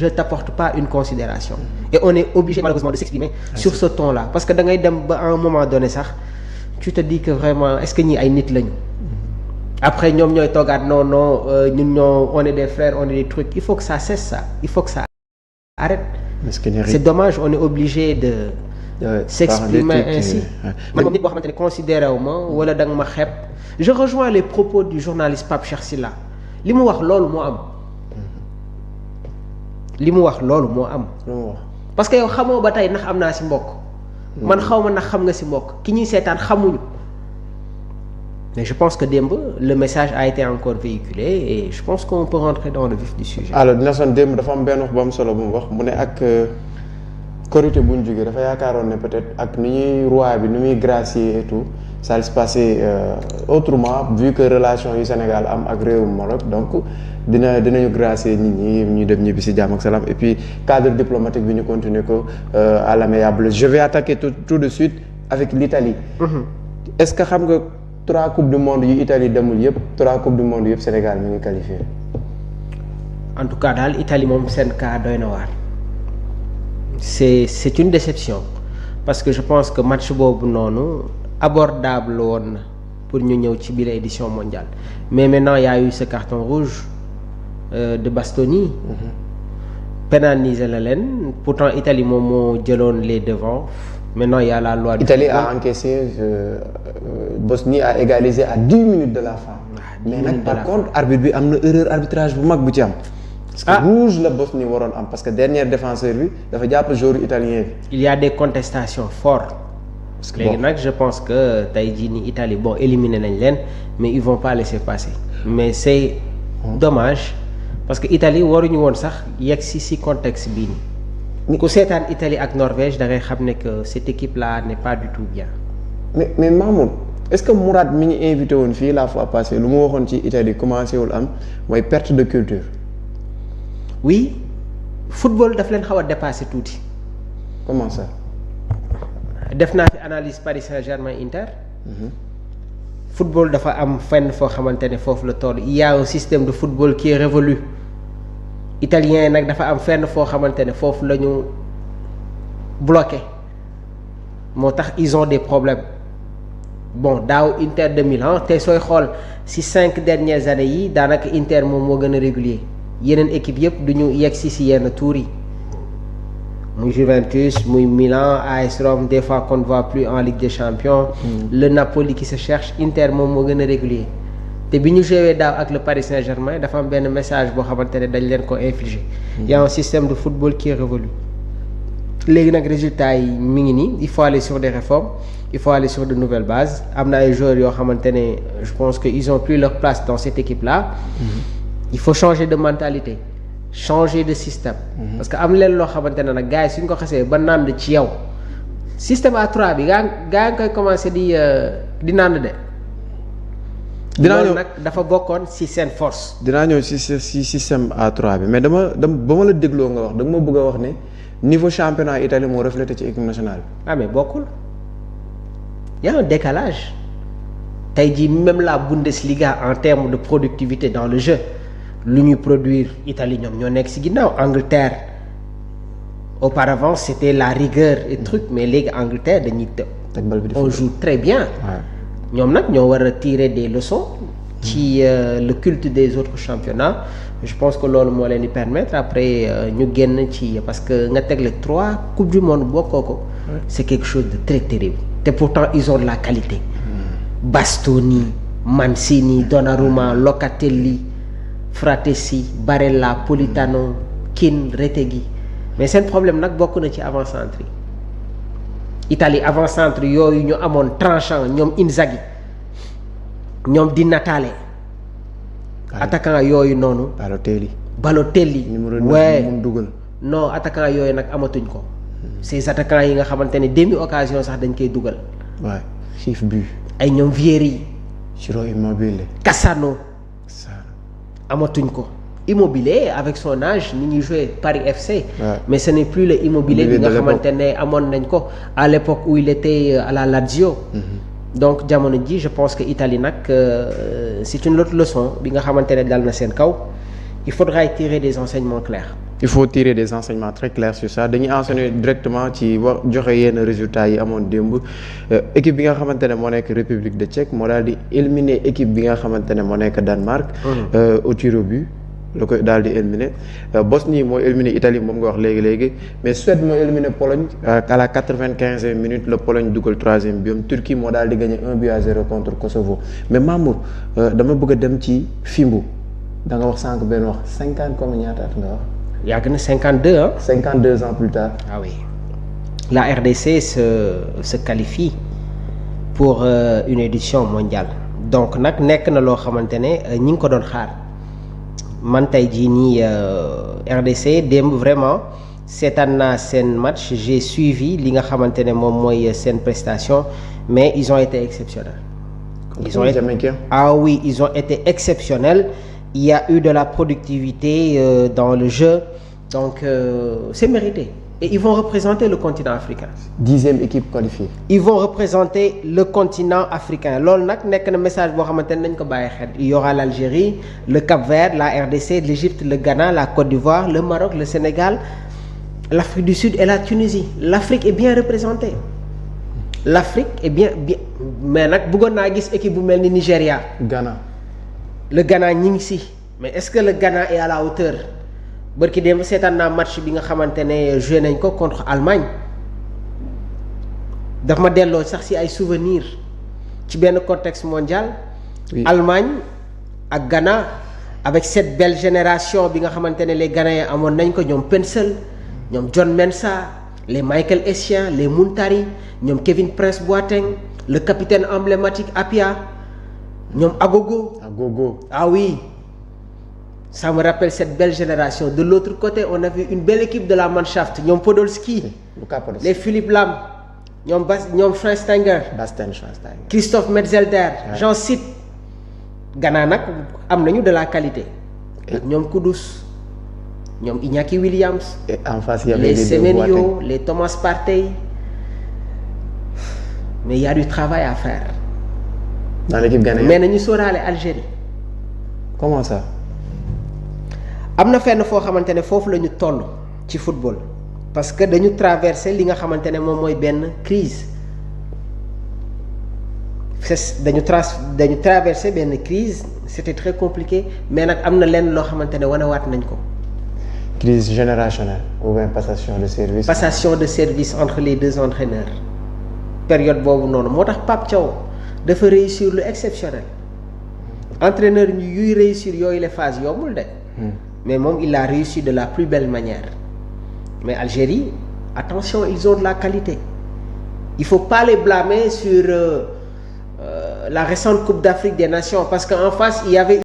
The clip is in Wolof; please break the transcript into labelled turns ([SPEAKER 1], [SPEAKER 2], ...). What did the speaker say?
[SPEAKER 1] je t'apporte pas une considération et on est obligé malheureusement de s'exprimer sur ce ton-là parce que da ngay dem ba à un moment donné sax tu te dis que vraiment est-ce que ñii ay nit lañu après ñoom ñooy toogaat non ñun ñoo on est des frères on est des trucs il faut que ça cesse ça il faut que ça arrête c'est dommage on est obligé de s'exprimer ainsi man moom nit boo xamante ne considéré wu ma wala da nga ma xeeb je rejoins les propos du journaliste Pape Cheikh Sylla li mu wax loolu moo am li mu wax loolu moo am parce que yow xamoo ba tey ndax am naa si mbokk man xaw ma ndax xam nga si mbokk ki ñuy seetaan xamuñu mais je pense que démb le message a été encore véhiculé et je pense qu'on peut rentrer dans le vif du sujet.
[SPEAKER 2] alors dina son démb dafa am benn wax bu am solo bu mu wax mu ne ak Korité bu ñu jógee dafa yaakaaroon ne peut-être ak ni ñuy roi bi ni muy gracier et tout ça allait se passer autrement vu que relation yu Sénégal am ak réewum Maroc donc dinañu gracier nit ñi ñu dem ñibbi si jàmm ak salaam et puis cadre diplomatique bi ñu continuer ko à l'amiable. Je vais attaquer tout de suite avec l'Italie. Est-ce que xam nga 3 coupes du monde yu Italie demul yëpp 3 coupes du monde yëpp Sénégal mi ngi qualifié.
[SPEAKER 1] En tout cas daal Italie moom seen cas doy na waar. c'est une déception parce que je pense que match boobu noonu abordable woon na pour ñu ñëw ci biir édition mondiale mais maintenant il y a eu ce carton rouge de Bastoni pénaliser la leen pourtant Italie moom moo jëloon les devants maintenant il y a la loi.
[SPEAKER 2] Italie a encaissé Bosnie a égalisé à 10 minutes de la fin. mais nag par contre arbitre bi am na erreur arbitrage bu mag bu ci am. parce que rouge la Bosnie waroon am parce que dernier défenseur bi dafa jàpp joueur italien bi.
[SPEAKER 1] il y a des contestations fortes. parce que léegi nag je pense que tey jii nii Italie bon éliminé nañ leen mais ils vont pas laisser passer. mais c'est dommage parce que Italie waruñu woon sax yegg si contexte bii nii. ku seetaan Italie ak Norvège da ngay xam ne que cette équipe là n'est pas du tout bien.
[SPEAKER 2] mais Mamoud est-ce que Mourad mi ñu invité woon fii la fois passée lu mu waxoon ci Italie commencé wul am mooy perte de culture.
[SPEAKER 1] oui football daf leen xaw a dépassé tuuti.
[SPEAKER 2] comment ça.
[SPEAKER 1] def naa fi analyse Paris Saint-Germain Inter. football dafa am fenn foo xamante ne foofu la toll il y a un système de football qui est révolu. italien nag dafa am fenn foo xamante ne foofu la ñu bloqué moo tax ils ont des problèmes bon daaw Inter de Milan te sooy xool ci 5 dernières années yi daanaka Inter moom moo gën a régulier yeneen équipe yëpp du ñu yegg si yenn tour yi muy Juventus muy Milan AS Rome des fois qu'on ne voit plus en Ligue des Champions. Le Napoli qui se cherche Inter moom moo gën a régulier. te bi ñu joué daaw ak le Paris Saint-Germain dafa am benn message boo xamante ne dañ leen ko infliger. y a un système de football qui est révolu. léegi nag résultat yi mi ngi nii il faut aller sur des réformes il faut aller sur de nouvelles bases am na ay joueurs yoo xamante ne je pense que ils ont plus leur place dans cette équipe là. il faut changer de mentalité changer de système. parce que am leen loo xamante ne nag gars yi suñ ko xasee ba nand ci yow système A3 bi gaa ngi koy commencé di nand de. dinaa ñëw nag dafa bokkoon ci seen force.
[SPEAKER 2] dinaa ñëw ci système A3 bi mais dama ba ma la dégloo nga wax da nga ma bëgg a wax ne niveau championnat Italie moo reflété ci équipe nationale bi.
[SPEAKER 1] ah mais bokkul y a un décalage tey jii même la Bundesliga en termes de productivité dans le jeu lu ñuy produire Italie ñoom ñoo nekk ci ginnaaw Angleterre auparavant c'était la rigueur et truc mais léegi Angleterre dañuy on joue très bien. ñoom nag ñoo war a tirer des leçons ci le culte des autres championnats je pense que loolu moo leen di permettre après ñu génn ci parce que nga tegle 3 coupes du monde bokkoo ko c'est quelque chose de très terrible te pourtant ils ont de la qualité Bastoni Mancini Donnarumma Locatelli Fratesi Barella Politano Kean Retegui mais seen problème nag bokk na ci avant-centre yi Italie avant-centre yooyu ñu amoon tranchant ñoom Inzaghi ñoom Di Natale attaquant yooyu noonu. Balotelli waaye non attaquant yooyu nag amatuñ ko. ces attaquants yi nga xamante ne demi occasion sax dañ koy dugal.
[SPEAKER 2] waaw chiffre but.
[SPEAKER 1] ay ñoom Vieri.
[SPEAKER 2] Ciro Immobile.
[SPEAKER 1] Cassano. amatuñ ko. Immobile avec son âge ni ñuy joué Paris FC. mais ce n'est plus le Immobile bi nga xamante ne amoon nañ ko à l'époque où il était à la Lazio. donc jamono ji je pense que Italie nag c'est une autre leçon bi nga xamante ne dal na seen kaw il faudra y tirer des enseignements clairs
[SPEAKER 2] il faut tirer des enseignements très clairs sur ça dañuy enseigner directement ci wax joxe yenn résultats yi amoon démb équipe bi nga xamante ne moo nekk République de Tchèque moo daal di éliminer équipe bi nga xamante ne moo nekk Danemark. Au tir au but la koy daal di éliminer Bosnie mooy éliminer Italie moom nga wax léegi mais Suède mooy éliminer Pologne à la 95e minute la Pologne dugal 3e biom Turquie moo daal di gagné 1-0 contre Kosovo mais Mamour dama bëgg a dem ci Fimbu da nga wax sànq benn wax 50 comme ñaata at nga wax.
[SPEAKER 1] yàgg na 52 hein.
[SPEAKER 2] 52 ans plus tard.
[SPEAKER 1] Ah oui. La RDC se qualifie pour une édition mondiale donc nag nekk na loo xamante ne ñi ngi ko doon xaar man tey jii nii RDC démb vraiment seetaan naa seen match j'ai suivi li nga xamante ne moom mooy seen prestation mais ils ont été exceptionnels. Ils ont été exceptionnels. Il y a eu de la productivité dans le jeu donc c'est mérité et ils vont représenter le continent africain.
[SPEAKER 2] 10e équipe qualifiée.
[SPEAKER 1] Ils vont représenter le continent africain loolu nag nekk na message boo xamante ne nañ ko bàyyi xel il y aura l'Algérie le Cap-Vert la RDC l'Égypte le Ghana la Côte d'Ivoire le Maroc le Sénégal l'Afrique du Sud et la Tunisie. L'Afrique est bien représentée. L'Afrique est bien mais nag bëggoon naa gis équipe bu mel ni Nigéria.
[SPEAKER 2] Ghana.
[SPEAKER 1] Le Ghana ñi ngi si mais est-ce que le Ghana est à la hauteur barki démb seetaan naa match bi nga xamante ne joué nañ ko contre Allemagne daf ma delloo sax si ay souvenirs ci benn contexte mondial. Oui. Allemagne ak Ghana avec cette belle génération bi nga xamante ne les Ghanéens amoon nañ ko ñoom Pensel ñoom John Mensah les Michael Essien les Muntari ñoom Kevin Prince Boateng le capitaine emblématique Apia ñoom Agogo. Ah oui ça me rappelle cette belle génération. De l'autre côté on avait une belle équipe de la Mannschaft ñoom Podolski. Les Philippe Lam ñoom ñoom Schweinsteiger. Christophe Metzelder. J'en cite. Ghana nag am nañu de la qualité. ñoom Kudus ñoom Iñaki Williams.
[SPEAKER 2] Et en face il y avait
[SPEAKER 1] les Semenyo les Thomas Partey mais il y a du travail à faire.
[SPEAKER 2] Dans l'équipe ghanéenne.
[SPEAKER 1] mais nañu sóoraale Algérie.
[SPEAKER 2] Comment ça.
[SPEAKER 1] am na fenn foo xamante ne foofu la ñu toll ci football parce que dañu traversé li nga xamante ne moom mooy benn crise dañu traversé benn crise c'était très compliqué mais nag am na lenn loo xamante ne wanewaat nañ ko.
[SPEAKER 2] Crise générationnelle ou bien passation de service.
[SPEAKER 1] Passation de service entre les deux entraîneurs période boobu noonu moo tax Pape Thiaw dafa réussir lu exceptionnel entraîneur yuy réussir yooyu les phases yombul de. Mais moom il a réussi de la plus belle manière. Mais Algérie attention ils ont de la qualité. Il faut pas les blâmer sur la récente Coupe d'Afrique des Nations parce qu'en face il y avait